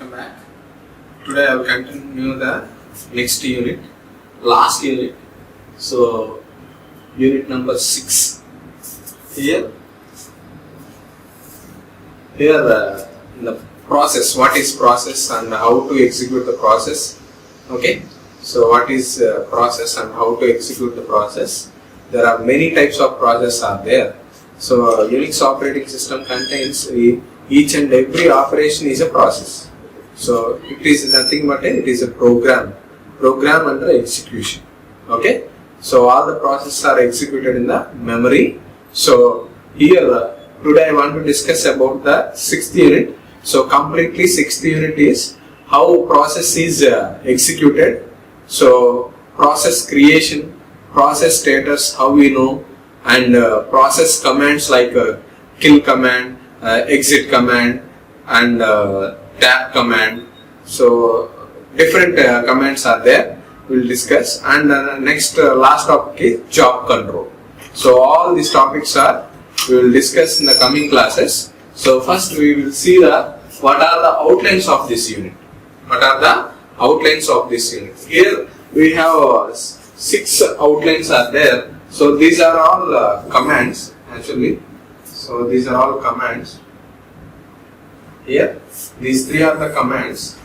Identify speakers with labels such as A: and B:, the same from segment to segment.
A: welcome back. Today I will continue the next unit, last unit. So, unit number 6. Here the process, what is process and how to execute the process. Okay, so what is process and how to execute the process. There are many types of process are there. So, Unix operating system contains each and every operation is a process. So it is nothing but it is a program under execution. Okay. So all the processes are executed in the memory. So here today I want to discuss about the 6th unit. So completely 6th unit is how process is executed. So process creation, process status, how we know, and process commands like kill command, exit command, and tab command. So different commands are there. We'll discuss. And next last topic is job control. So all these topics we will discuss in the coming classes. So first we will see what are the outlines of this unit. What are the outlines of this unit? Here we have 6 outlines are there. So these are all commands actually. So these are all commands. Here, these 3 are the commands.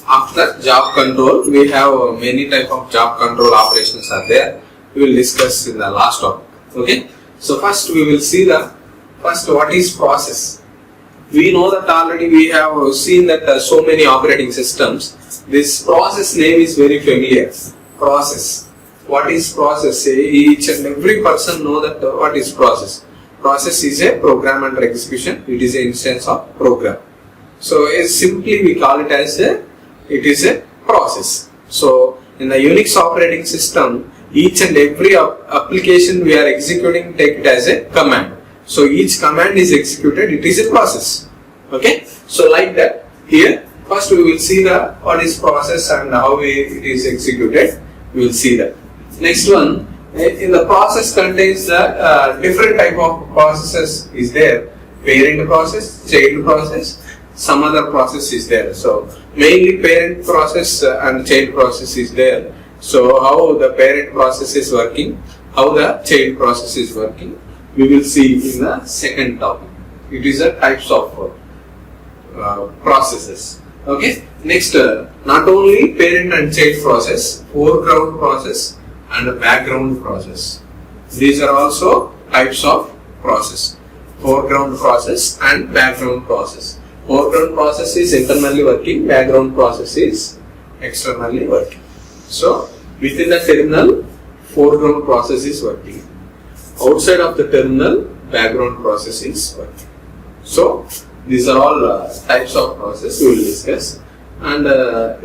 A: After job control, we have many type of job control operations are there. We will discuss in the last topic. Okay. So first we will see what is process. We know that already we have seen that so many operating systems. This process name is very familiar. Process. What is process? Each and every person know that what is process. Process is a program under execution. It is an instance of program. So simply we call it as it is a process. So in the Unix operating system, each and every application we are executing, take it as a command. So each command is executed, it is a process. Okay. So like that, here first we will see what is process and how it is executed. We will see that. Next one, in the process contains the different type of processes is there. Parent process, child process, some other process is there. So mainly parent process and child process is there. So how the parent process is working, how the child process is working, we will see in the second topic. It is a types of processes. Okay. Next, not only parent and child process, foreground process and background process. These are also types of process. Foreground process and background process. Foreground process is internally working, background process is externally working. So within the terminal, foreground process is working. Outside of the terminal, background process is working. So these are all types of process we will discuss. And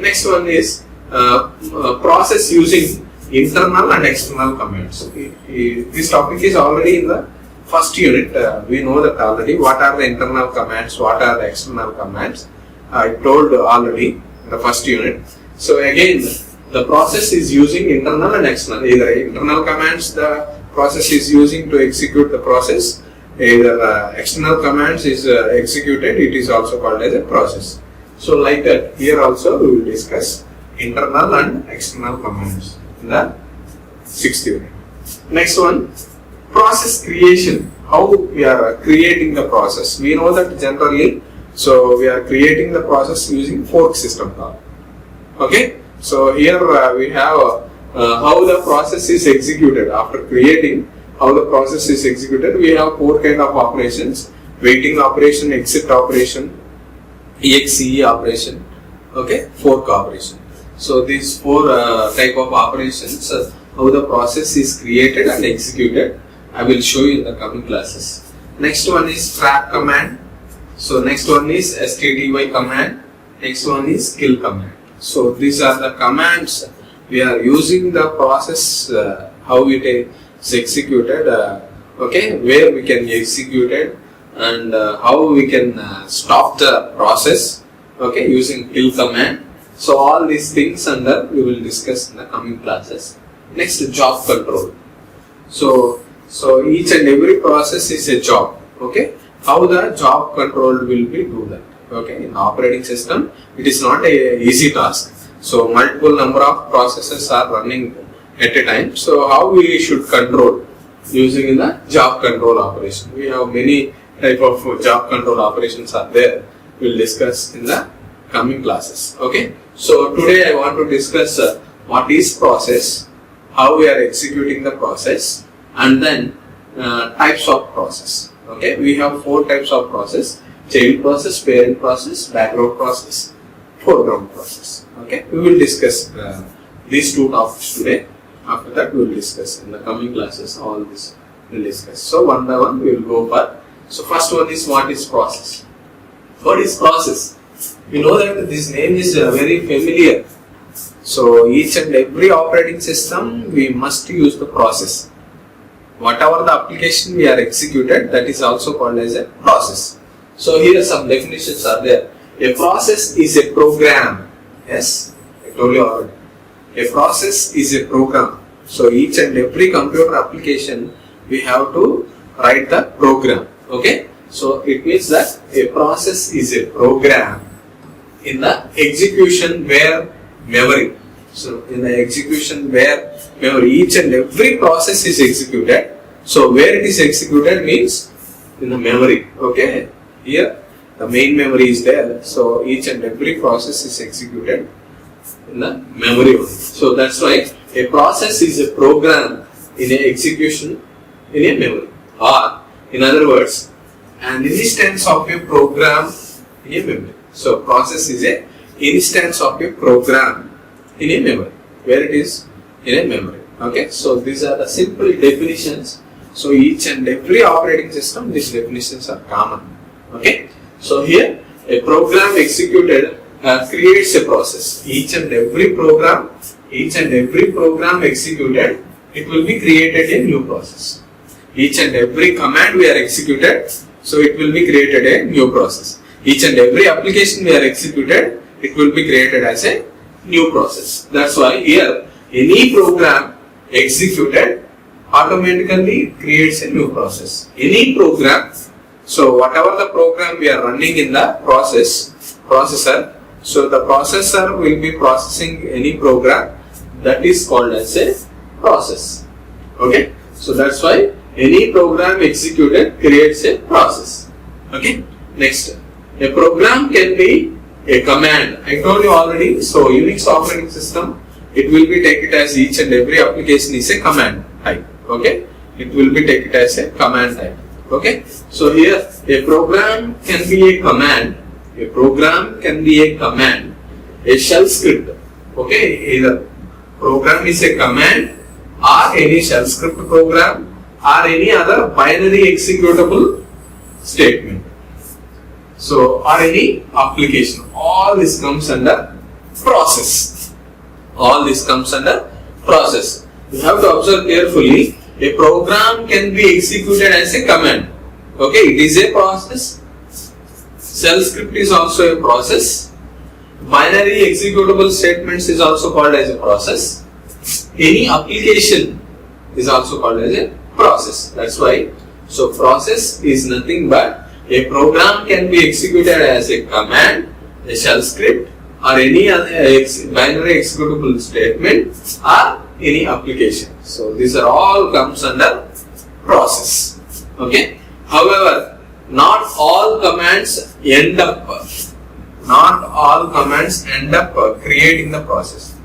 A: next one is process using internal and external commands. This topic is already in the first unit. We know that already what are the internal commands, what are the external commands. I told already in the first unit. So again, the process is using internal and external. Either internal commands the process is using to execute the process, either external commands is executed, it is also called as a process. So like that, here also we will discuss internal and external commands in the 6th unit. Next one, process creation. How we are creating the process. We know that generally, so we are creating the process using fork system call. Okay. So here we have how the process is executed. After creating, how the process is executed, we have 4 kind of operations: waiting operation, exit operation, exe operation, okay, fork operation. So these 4 type of operations, how the process is created and executed, I will show you in the coming classes. Next one is trap command. So next one is stdy command. Next one is kill command. So these are the commands we are using the process, how it is executed, okay, where we can execute it, and how we can stop the process, okay, using kill command. So all these things we will discuss in the coming classes. Next, job control. So each and every process is a job. Okay, how the job control will be do that. Okay, in operating system, it is not a easy task. So multiple number of processes are running at a time. So how we should control using in the job control operation? We have many type of job control operations are there. We'll discuss in the coming classes. Okay. So today I want to discuss what is process, how we are executing the process, and then types of process. Okay. We have 4 types of process: child process, parent process, background process, foreground process. Okay. We will discuss these 2 topics today. After that, we will discuss in the coming classes. All this we will discuss. So one by one we will go for. So first one is, what is process? What is process? We know that this name is very familiar. So each and every operating system, we must use the process. Whatever the application we are executed, that is also called as a process. So here some definitions are there. A process is a program. Yes, I told you already. A process is a program. So each and every computer application, we have to write the program. Okay. So it means that a process is a program in the execution where memory. So in the execution where memory, each and every process is executed. So where it is executed means in the memory. Okay. Here the main memory is there. So each and every process is executed in the memory only. So that's why a process is a program in a execution in a memory. Or in other words, an instance of a program in a memory. So process is a instance of a program in a memory, where it is in a memory. Okay, so these are the simple definitions. So each and every operating system, these definitions are common. Okay, so here a program executed creates a process. Each and every program executed, it will be created a new process. Each and every command we are executed, so it will be created a new process. Each and every application we are executed, it will be created as a new process. That's why here any program executed automatically creates a new process. Any program, so whatever the program we are running in the processor, so the processor will be processing any program, that is called as a process. Okay, so that's why any program executed creates a process. Okay, next, a program can be a command. I told you already. So Unix operating system, it will be taken as each and every application is a command type. Okay, it will be taken as a command type. Okay, so here a program can be a command. A program can be a command, a shell script. Okay, either program is a command or any shell script program or any other binary executable statement. So, or any application. All this comes under process. All this comes under process. You have to observe carefully. A program can be executed as a command. Okay, it is a process. Shell script is also a process. Binary executable statements is also called as a process. Any application is also called as a process. That's why. So process is nothing but a program can be executed as a command, a shell script, or any other binary executable statement, or any application. So these are all comes under process. Okay. However, not all commands end up creating the process.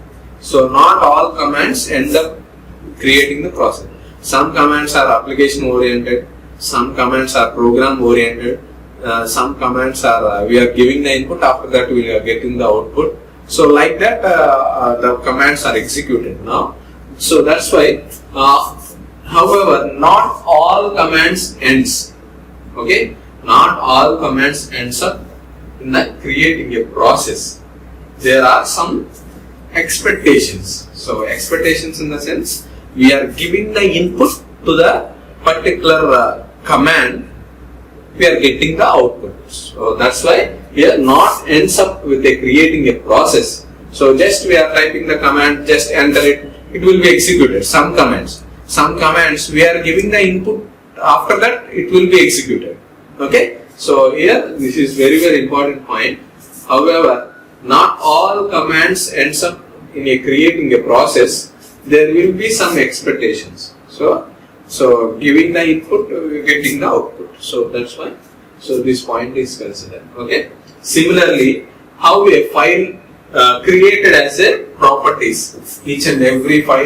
A: So not all commands end up creating the process. Some commands are application oriented, some commands are program oriented, some commands are we are giving the input, after that we are getting the output. So like that the commands are executed now. So that's why however, not all commands ends. Okay, not all commands ends up in the creating a process. There are some expectations. So expectations in the sense we are giving the input to the particular command, we are getting the output. So that's why here not ends up with a creating a process. So just we are typing the command, just enter it, it will be executed. Some commands we are giving the input, after that it will be executed. Okay, So here this is very important point. However, not all commands ends up in creating a process. There will be some expectations. So giving the input, getting the output. So that's why. So this point is considered. Okay. Similarly, how a file created as a properties. Each and every file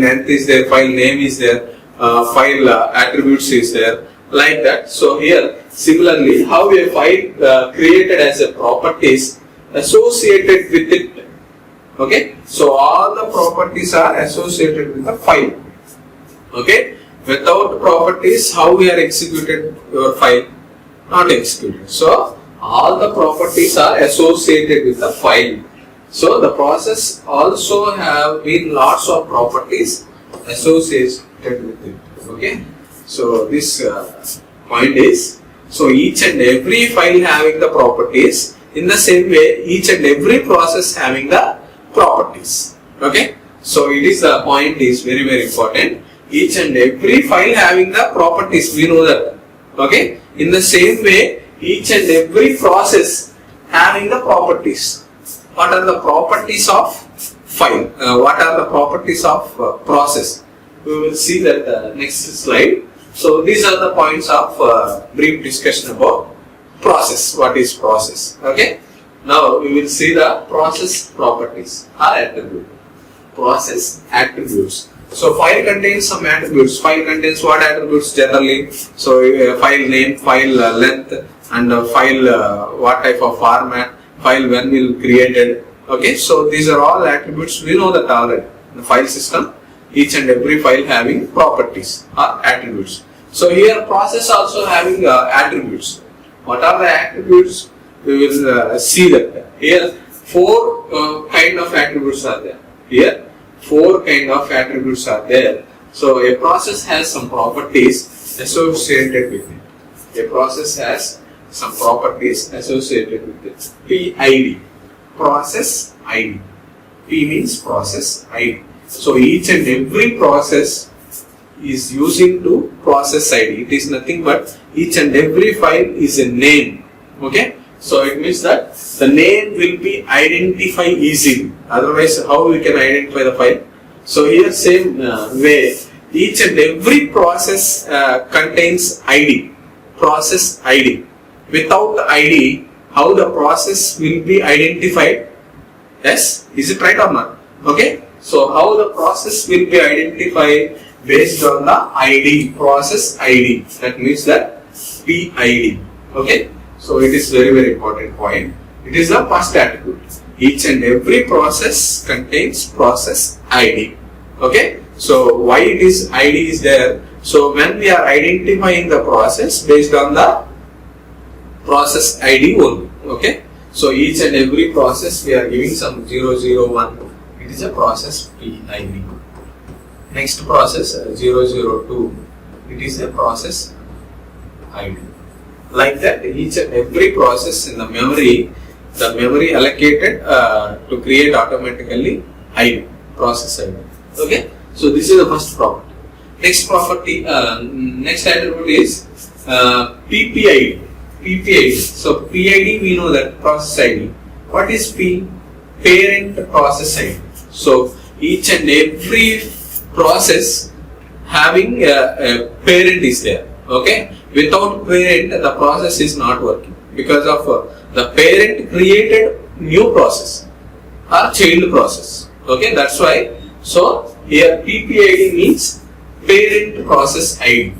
A: length is there, file name is there, file attributes is there, like that. So here, similarly, how a file created as a properties associated with it. Okay. So all the properties are associated with the file. Okay. Without properties, how we are executed your file? Not executed. So all the properties are associated with the file. So the process also have been lots of properties associated with it. Okay. So this point is, so each and every file having the properties, in the same way each and every process having the properties. Okay. So it is the point is very important. Each and every file having the properties, we know that. Okay. In the same way, each and every process having the properties. What are the properties of file? What are the properties of process? We will see that next slide. So these are the points of brief discussion about process. What is process? Okay. Now we will see the process properties or attribute. Process attributes. So file contains some attributes. File contains what attributes generally? So file name, file length, and file what type of format, file when will created. Okay, so these are all attributes. We know that already. The file system, each and every file having properties or attributes. So here process also having attributes. What are the attributes? We will see that. Here 4 kind of attributes are there. Here 4 kind of attributes are there. So a process has some properties associated with it. A process has some properties associated with it. PID, process ID. P means process ID. So each and every process is using to process ID. It is nothing but each and every file is a name. Okay. So it means that the name will be identified easily. Otherwise, how we can identify the file? So here same way, each and every process contains ID, process ID. Without ID, how the process will be identified? Yes, is it right or not? Okay. So how the process will be identified based on the ID, process ID. That means that PID. Okay. So it is very important point. It is the first attribute. Each and every process contains process ID. Okay. So why it is ID is there? So when we are identifying the process based on the process ID only. Okay. So each and every process we are giving some 001. It is a process PID. Next process 002. It is a process ID. Like that, each and every process in the memory allocated to create automatically ID, process ID. Okay, so this is the first property. Next property, next attribute is PPID. PPID. So PID we know that process ID. What is P? Parent process ID. So each and every process having a parent is there. Okay. Without parent, the process is not working because of the parent created new process or child process. Okay, that's why. So here PPID means parent process ID.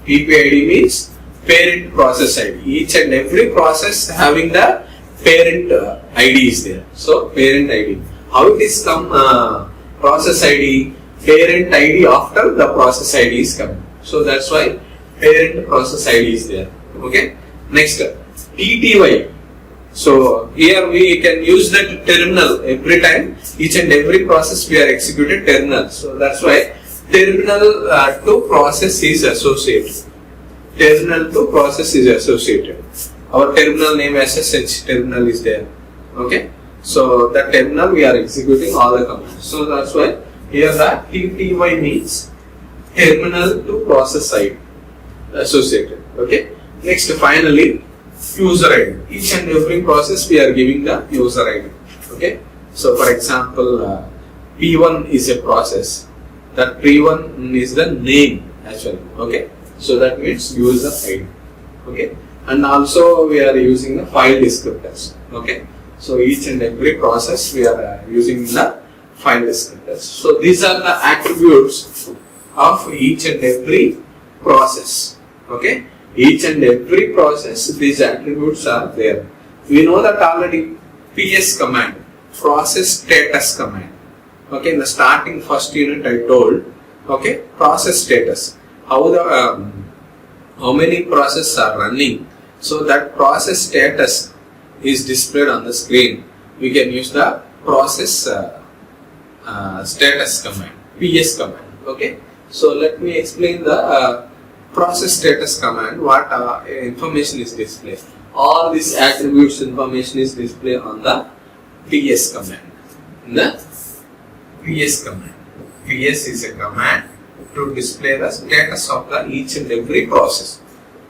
A: PPID means parent process ID. Each and every process having the parent ID is there. So parent ID. How it is come process ID, parent ID after the process ID is coming. So that's why parent process ID is there. Okay. Next, TTY. So here we can use that terminal every time. Each and every process we are executing terminal. So that's why terminal to process is associated. Terminal to process is associated. Our terminal name SSH terminal is there. Okay. So that terminal we are executing all the commands. So that's why here the TTY means terminal to process side associated. Okay. Next, finally user ID. Each and every process we are giving the user ID. Okay. So for example, P1 is a process. That P1 is the name actually. Okay. So that means user ID. Okay. And also we are using the file descriptors. Okay. So each and every process we are using the file descriptors. So these are the attributes of each and every process. Okay. Each and every process, these attributes are there. We know that already. PS command, process status command. Okay, in the starting first unit I told, okay, process status. How many processes are running, so that process status is displayed on the screen. We can use the process status command, PS command. Okay, so let me explain the process status command. What information is displayed? All these attributes information is displayed on the PS command. In the PS command. PS is a command to display the status of the each and every process.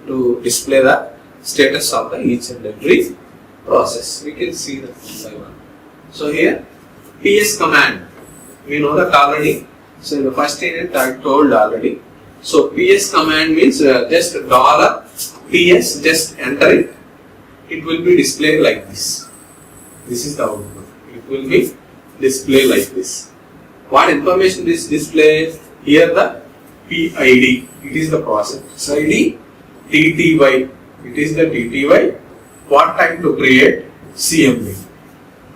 A: To display the status of the each and every process. We can see that one by one. So here, PS command. We know that already. So in the first unit I told already. So PS command means just $PS, just enter it. It will be displayed like this. This is the output. It will be displayed like this. What information is displayed? Here the PID. It is the process ID. TTY. It is the TTY. What time to create? CMD.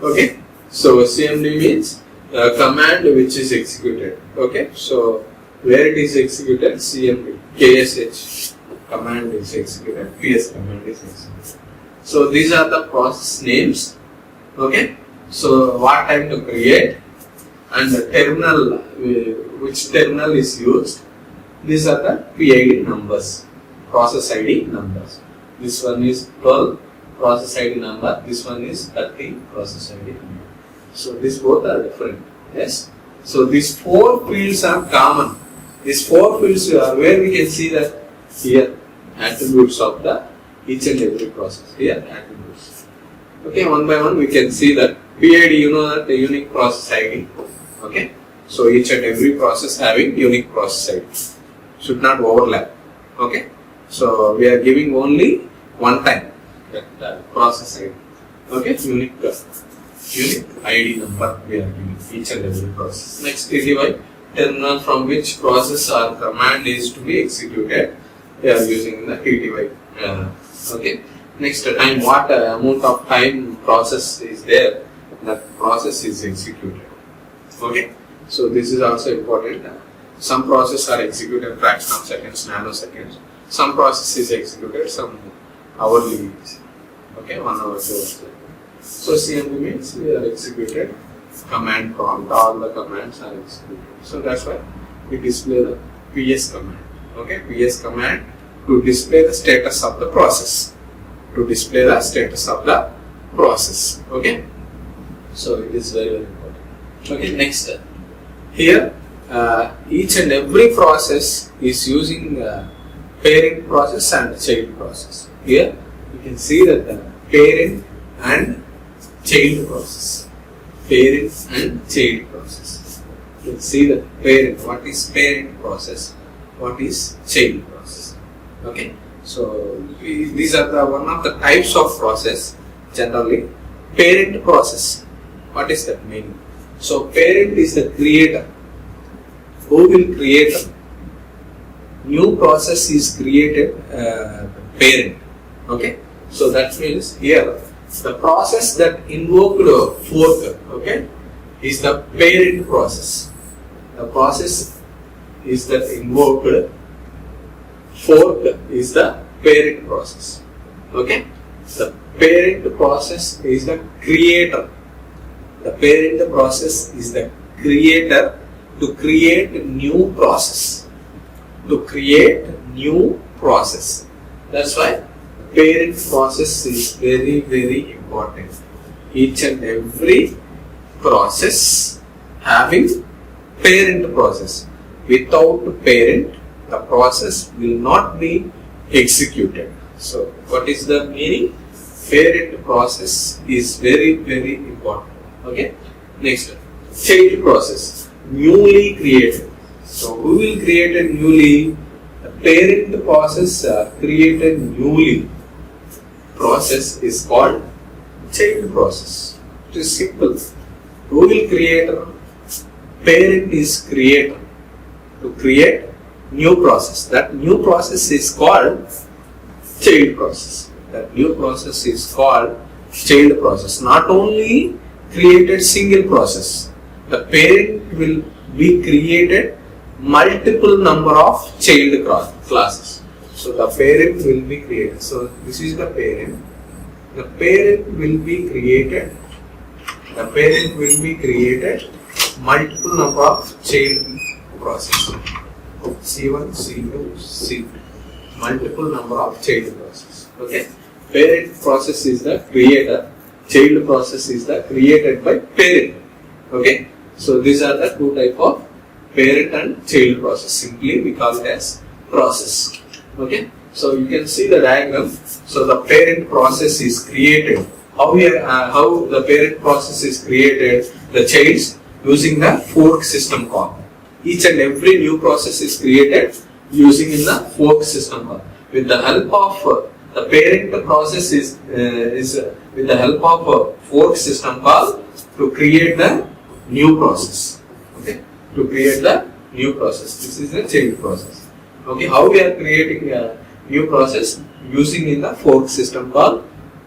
A: Okay. So CMD means command which is executed. Okay. So where it is executed? CMD. KSH command is executed. PS command is executed. So these are the process names. Okay. So what time to create and the terminal, which terminal is used. These are the PID numbers, process ID numbers. This one is 12 process ID number. This one is 30 process ID number. So these both are different. Yes. So these four fields are common. These four fields are where we can see that here attributes of the each and every process. Here attributes. Okay, one by one we can see that PID, you know that the unique process ID. Okay, so each and every process having unique process ID. Should not overlap. Okay, so we are giving only one time that process ID. Okay, unique ID number we are giving each and every process. Next, TTY, terminal from which process or command is to be executed. We are using the TTY. Okay. Next, time, what amount of time process is there, that process is executed. Okay. So this is also important. Some processes are executed fraction of seconds, nanoseconds. Some process is executed some hourly. Okay, 1 hour, 2 hours. So CMD means we are executed command prompt. All the commands are executed. So that's why we display the PS command. Okay, PS command to display the status of the process. To display the status of the process. Okay, so it is very, very important. Okay, next, here each and every process is using parent process and child process. Here you can see that the parent and child process. Parent and child process. You can see the parent. What is parent process? What is child process? Okay. So these are the one of the types of process. Generally, parent process. What is that meaning? So parent is the creator. Who will create a new process is created parent. Okay. So that means here the process that invoked fork, okay, is the parent process. The process is that invoked fork is the parent process. Okay. The parent process is the creator. The parent process is the creator to create new process. To create new process. That's why parent process is very, very important. Each and every process having parent process. Without parent, the process will not be executed. So what is the meaning? Parent process is very important. Okay. Next, child process, newly created. So who will create a newly? The parent process created newly. Process is called child process. It is simple. Who will create? Parent is creator to create new process. That new process is called child process. That new process is called child process. Not only created single process, the parent will be created multiple number of child classes. So the parent will be created. So this is the parent. The parent will be created. The parent will be created multiple number of child process. C1, C2, C2. Multiple number of child process. Okay. Parent process is the creator. Child process is the created by parent. Okay. So these are the two type of parent and child process. Simply we call it as process. Okay. So you can see the diagram. So the parent process is created. How the parent process is created? The childs using the fork system call. Each and every new process is created using in the fork system call. With the help of the parent process is with the help of a fork system call to create the new process. Okay, to create the new process. This is the child process. Okay, how we are creating a new process? Using in the fork system call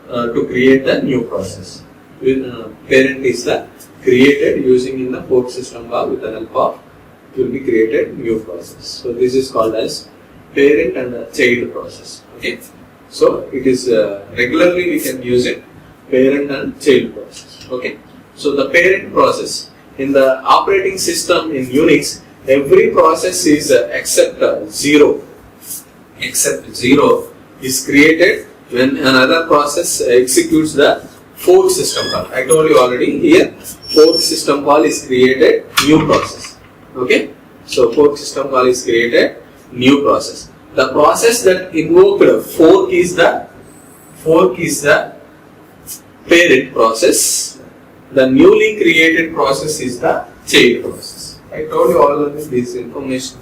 A: to create the new process. Parent is the created using in the fork system call with the help of will be created new process. So this is called as parent and child process. Okay. So it is regularly we can use it, parent and child process. Okay. So the parent process in the operating system in Unix, every process is except zero is created when another process executes the fork system call. I told you already here, fork system call is created new process. Okay. So fork system call is created new process. The process that invoked fork is the parent process. The newly created process is the child process. I told you all of this information.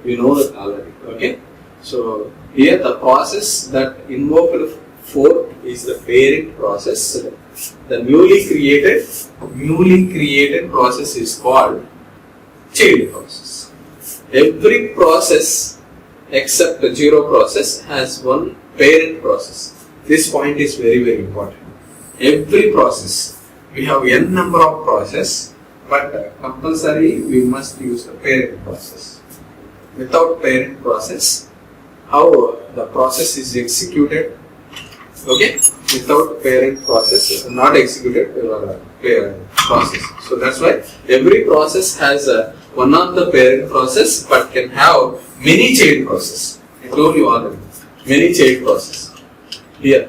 A: You know that already. Okay. So here the process that invoked fork is the parent process. The newly created process is called child process. Every process except the zero process has one parent process. This point is very important. Every process, we have n number of process, but compulsory we must use the parent process. Without parent process, how the process is executed? Okay, without parent process, not executed parent process. So that's why every process has one of the parent process, but can have many child process. I told you already, many child process. Here,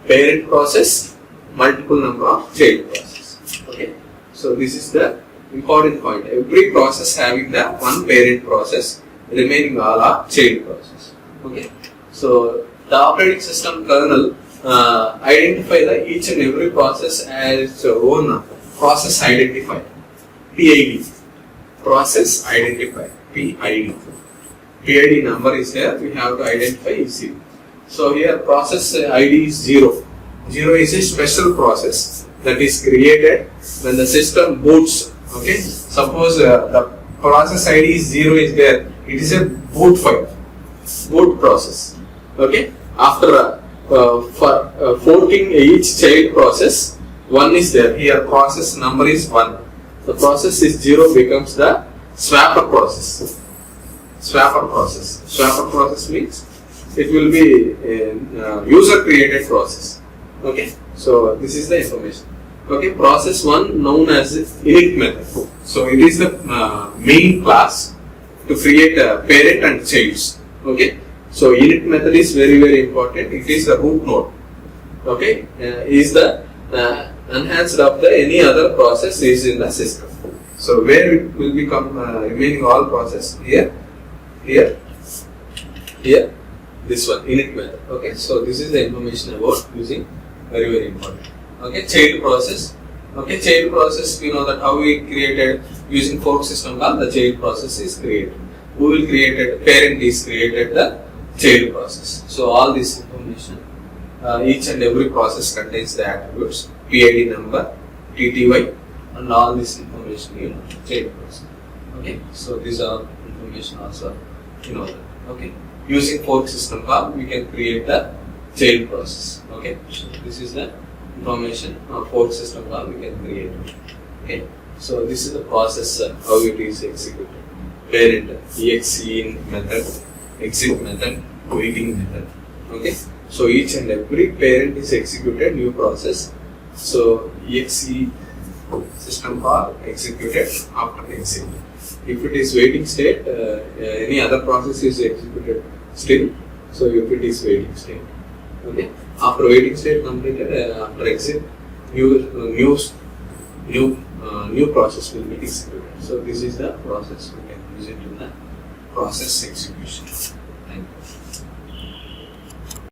A: parent process, multiple number of child process. Okay, so this is the important point. Every process having the one parent process, remaining all are child process. Okay, so the operating system kernel identify the each and every process as its own process identifier, PID. Process identifier, PID. PID number is there, we have to identify easily. So here process ID is 0. 0 is a special process that is created when the system boots. Okay, suppose the process ID is 0 is there, it is a boot file, boot process. Okay, after forking each child process, 1 is there. Here process number is 1. The process is 0 becomes the swapper process. Swapper process means it will be a user created process. Okay, so this is the information. Okay, process 1 known as init method. So it is the main class to create a parent and childs. Okay, so init method is very important. It is the root node. Okay, is the enhanced of the any other process is in the system. So where it will become remaining all process here, this one init method. Okay, so this is the information about using, very important. Okay, child process. Okay, child process, we know that how we created using fork system call, the child process is created. Who will create it? Parent is created the child process. So all this information, each and every process contains the attributes, PID number, TTY, and all this information, you know, child process. Okay, so these are information also, you know that. Okay, using fork system call, we can create the child process. Okay, so this is the information fork system call we can create. Okay, so this is the process how it is executed. Parent, exin method, exit method, waiting method. Okay, so each and every parent is executed new process. So exe system call executed after exit. If it is waiting state, any other process is executed still. So if it is waiting state, okay. After waiting state completed, after exit, new process will be executed. So this is the process we can use it in the process execution. Thank you.